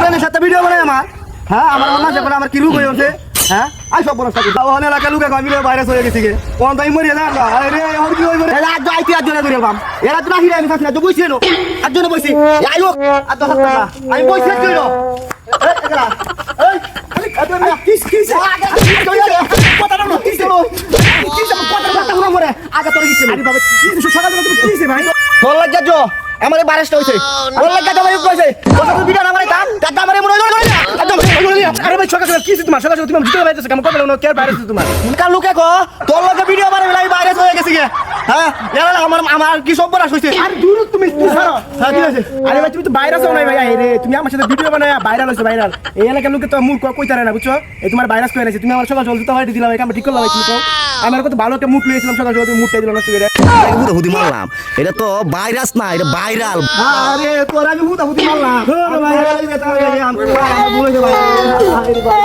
কোরআনের সাথে ভিডিও বানাই আমার হ্যাঁ আমার মনে আছে আমার কি রূপ হয়ে ওঠে হ্যাঁ আই সব বড় সাথে ওখানে এলাকা লুকে আমি ভাইরাস হয়ে গেছি গে কোন তাই মরিয়া না আরে এখন কি হইব এরা আজ আইতি আজ জনে করিলাম এরা তো নাহি আমি থাকি না তো বইছি নো আজ জনে বইছি আই হোক আর তো হাত না আমি বইছি কইলো এই এরা এই আরে কিস কিস কথা না কিস নো কিস কথা না মরে আগে তোর কিস আরে বাবা কিস সকালে তুমি কিস ভাই তোর লাগা জো আমারে বারেস্ট হইছে তোর লাগা তো ভাই কইছে কথা তো বিনা আমারে কাম দাদা আমারে মনে হইলো না আরে ভাই সকালে কিস তোমার সকালে তুমি জিতে বাইতেছ কাম করবে না কে বাইরে তোমার কাল লুকে কো তোর লাগা ভিডিও বানাই লাই বাইরে হয়ে গেছে গে হ্যাঁ এরা আমার কি সব বড় হইছে আরে দূর তুমি ছাড়ো হ্যাঁ কি হইছে আরে ভাই তুমি তো ভাইরাস হও নাই ভাই রে তুমি আমার সাথে ভিডিও বানায় ভাইরাল হইছে ভাইরাল এই এলাকার লোকে তো মুখ কইতারে না বুঝছো এই তোমার ভাইরাস কই নাছে তুমি আমার সকাল জলদি তো হইতে দিলা ভাই কাম ঠিক করলা ভাই তুমি তো আমার কত ভালো একটা মুখ লইছিলাম সকাল জলদি মুখটা দিলা নষ্ট করে হুদা হুদি মারলাম এটা তো ভাইরাস না এটা ভাইরাল আরে তোর আমি হুদা হুদি মারলাম ভাই ভাই আমি ভুলে যাই